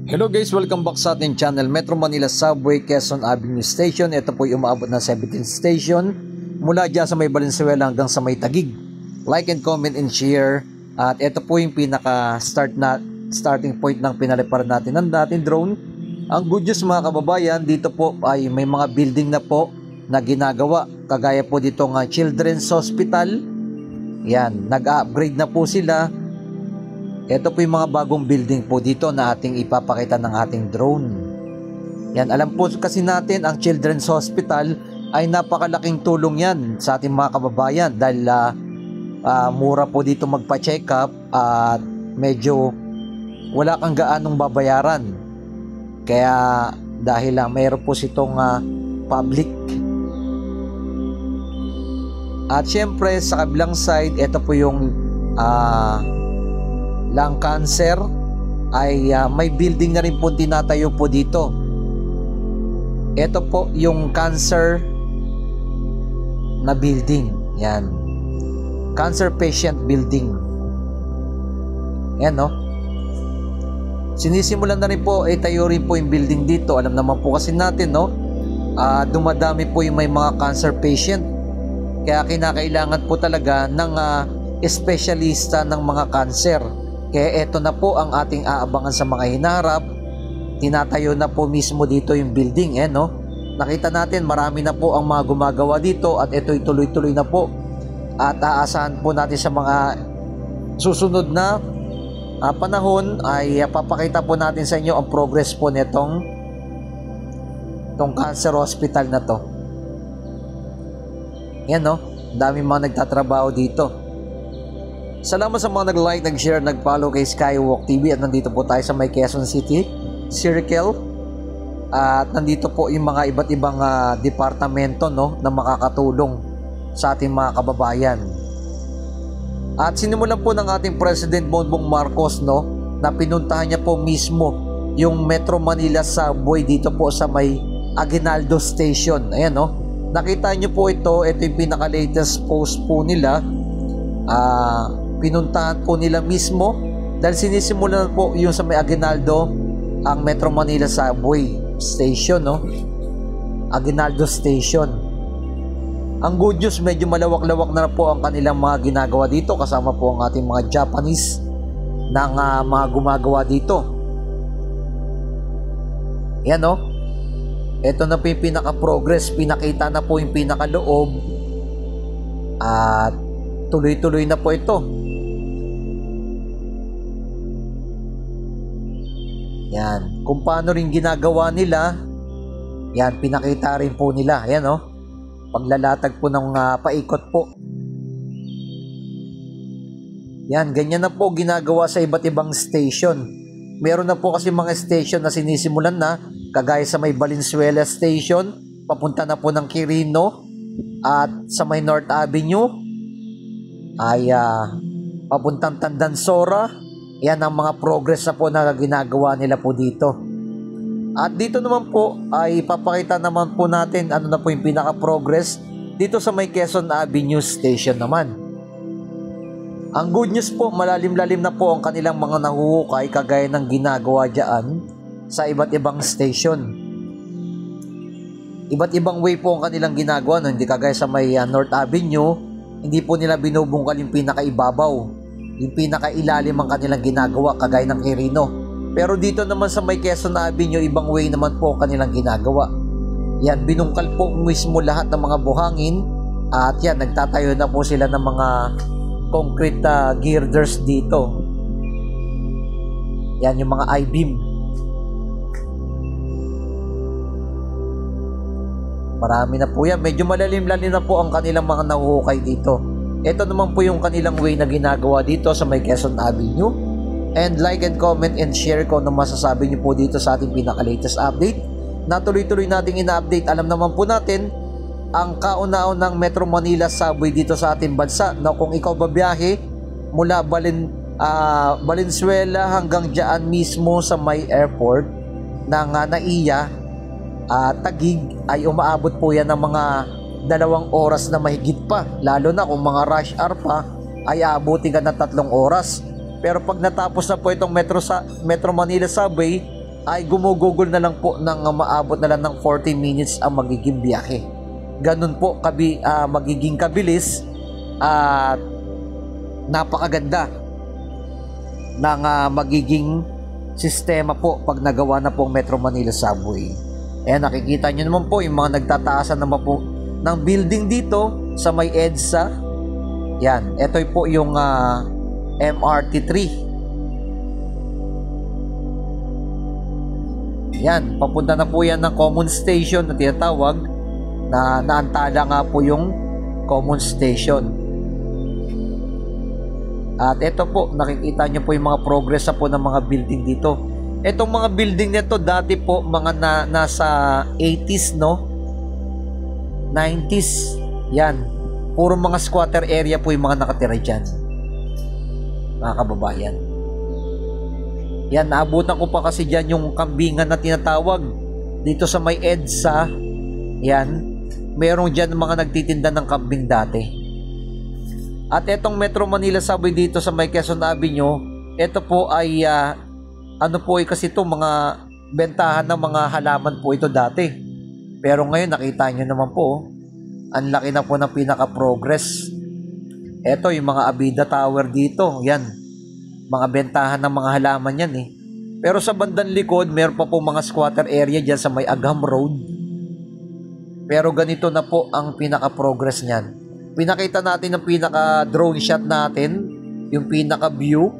Hello guys, welcome back sa ating channel Metro Manila Subway Quezon Avenue Station. Ito po yung umaabot ng 17th station mula dyan sa may Valenzuela hanggang sa may Taguig. Like and comment and share. At ito po yung starting point ng pinaliparan natin ng dating drone. Ang good news mga kababayan, dito po ay may mga building na po na ginagawa. Kagaya po dito ng Children's Hospital. Yan, nag-upgrade na po sila. Ito po yung mga bagong building po dito na ating ipapakita ng ating drone. Yan, alam po kasi natin ang Children's Hospital ay napakalaking tulong yan sa ating mga kababayan dahil mura po dito magpa-check up at medyo wala kang gaanong babayaran. Kaya dahil mayroon po sitong public. At syempre sa kabilang side, ito po yung lung cancer ay may building na rin po tinatayo po dito. Ito po yung cancer na building. Yan. Cancer patient building. Yan no. Sinisimulan na rin po tayo rin po yung building dito. Alam naman po kasi natin no, dumadami po yung may mga cancer patient. Kaya kinakailangan po talaga ng espesyalista ng mga cancer. Kaya eto na po ang ating aabangan sa mga hinaharap. Tinatayo na po mismo dito yung building no? Nakita natin marami na po ang mga gumagawa dito at ito'y tuloy-tuloy na po. At aasahan po natin sa mga susunod na panahon ay papakita po natin sa inyo ang progress po nitong cancer hospital na to. Yan no, dami mga nagtatrabaho dito. Salamat sa mga nag-like, nag-share, nag-follow kay Skywalk TV. At nandito po tayo sa may Quezon City Circle. At nandito po yung mga iba't ibang departamento no, na makakatulong sa ating mga kababayan. At sinimulan po ng ating President Bongbong Marcos no, na pinuntahan niya po mismo yung Metro Manila Subway dito po sa may Aguinaldo Station. Ayan no, nakita niyo po ito yung pinaka-latest post po nila. Pinuntahan po nila mismo dahil sinisimulan po yung sa may Aguinaldo ang Metro Manila Subway Station no? Aguinaldo Station. Ang good news, medyo malawak-lawak na po ang kanilang mga ginagawa dito, kasama po ang ating mga Japanese ng mga gumagawa dito. Yan no, ito na po yung pinaka-progress, pinakita na po yung pinaka-loob at tuloy-tuloy na po ito. Yan, kung paano rin ginagawa nila, yan, pinakita rin po nila. Yan o, paglalatag po ng paikot po. Yan, ganyan na po ginagawa sa iba't ibang station. Meron na po kasi mga station na sinisimulan na, kagaya sa may Valenzuela Station, papunta na po ng Quirino, at sa may North Avenue, ay papuntang Tandansora. Yan ang mga progress na po na ginagawa nila po dito. At dito naman po ay papakita naman po natin ano na po yung pinaka-progress dito sa may Quezon Avenue Station naman. Ang good news po, malalim-lalim na po ang kanilang mga nahuhukay kagaya ng ginagawa dyan sa iba't ibang station. Iba't ibang way po ang kanilang ginagawa no? Hindi kagaya sa may North Avenue, hindi po nila binubungkal yung pinakaibabaw, yung pinakailalim ang kanilang ginagawa kagaya ng Quirino. Pero dito naman sa may Quezon Avenue, ibang way naman po ang kanilang ginagawa. Yan, binungkal po mismo lahat ng mga buhangin. At yan, nagtatayo na po sila ng mga concrete girders dito. Yan yung mga I-beam. Marami na po yan. Medyo malalim-lalim na po ang kanilang mga nahuhukay dito. Ito naman po yung kanilang way na ginagawa dito sa may Quezon Avenue. And like and comment and share kung ano masasabi nyo po dito sa ating pinaka-latest update na tuloy-tuloy nating ina-update. Alam naman po natin ang kauna-unang Metro Manila Subway dito sa ating bansa na kung ikaw babiyahe mula Valenzuela hanggang dyan mismo sa may airport ng NAIA, Taguig, ay umaabot po yan ng mga 2 oras na mahigit pa, lalo na kung mga rush hour pa ay aabutin ka ng 3 oras. Pero pag natapos na po itong Metro Manila Subway, ay gumugugol na lang po ng maabot na lang ng 40 minutes ang magiging biyahe. Ganun po magiging kabilis at napakaganda ng magiging sistema po pag nagawa na po ang Metro Manila Subway. Nakikita nyo naman po yung mga nagtataasan naman po ng building dito sa may EDSA. Yan, ito po yung MRT3. Yan, papunta na po yan ng common station na tinatawag, na naantala nga po yung common station. At ito po, nakikita nyo po yung mga progress po ng mga building dito. Itong mga building nito dati po mga nasa 80s, no? 90s. Yan. Puro mga squatter area po yung mga nakatira dyan, mga kababayan. Yan, naabutan ko pa kasi dyan yung kambingan na tinatawag dito sa may EDSA. Yan, merong dyan mga nagtitinda ng kambing dati. At etong Metro Manila Subway dito sa may Quezon Avenue, ito po ay kasi ito mga bentahan ng mga halaman po ito dati. Pero ngayon nakita nyo naman po, ang laki na po ng pinaka-progress. Ito yung mga Abida Tower dito, yan. Mga bentahan ng mga halaman yan eh. Pero sa bandang likod, meron pa po mga squatter area dyan sa may Agham Road. Pero ganito na po ang pinaka-progress niyan. Pinakita natin ang pinaka-drone shot natin, yung pinaka-view.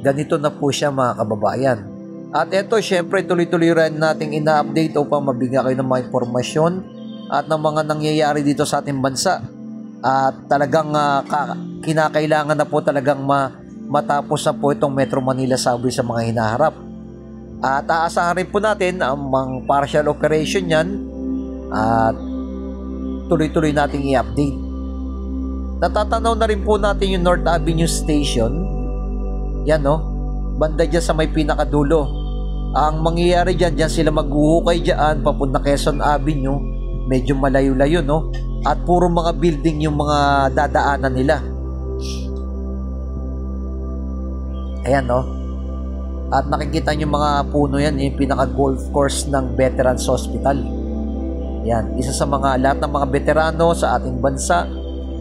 Ganito na po siya, mga kababayan. At ito, syempre, tuloy-tuloy rin nating ina-update upang mabigyan kayo ng mga impormasyon at ng mga nangyayari dito sa ating bansa. At talagang kinakailangan na po talagang matapos na po itong Metro Manila Subway sa mga hinaharap. At aasahan rin po natin ang mga partial operation yan at tuloy-tuloy nating i-update. Natatanaw na rin po natin yung North Avenue Station. Yan, no? Banda dyan sa may pinakadulo. Ang mangyayari dyan sila maghuhukay dyan papunta Quezon Avenue. Medyo malayo-layo, no? At puro mga building yung mga dadaanan nila. Ayan, no? At nakikita nyo mga puno yan, yung pinaka-golf course ng Veterans Hospital. Yan, isa sa mga lahat ng mga veterano sa ating bansa,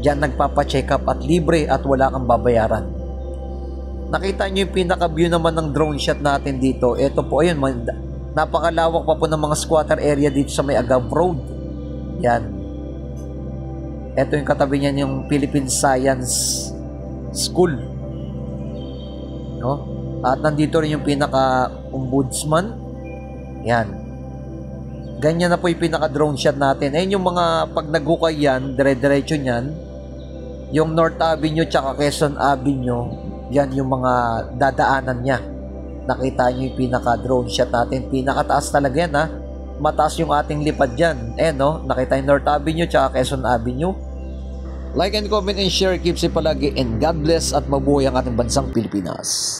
dyan nagpapacheck up at libre at wala kang babayaran. Nakita nyo yung pinaka-view naman ng drone shot natin dito. Ito po, ayun, napakalawak pa po ng mga squatter area dito sa may Agham Road. Yan. Ito yung katabi niyan, yung Philippine Science School. No? At nandito rin yung pinaka-ombudsman. Yan. Ganyan na po yung pinaka-drone shot natin. Ayun yung mga pag naghukay yan, dire-diretso niyan, yung North Avenue tsaka Quezon Avenue, yan yung mga dadaanan niya. Nakita nyo yung pinaka-drone shot natin. Pinakataas talaga yan, ha. Mataas yung ating lipad dyan. No? Nakita yung North Avenue tsaka Quezon Avenue. Like and comment and share. Keep safe palagi and God bless at mabuhay ang ating bansang Pilipinas.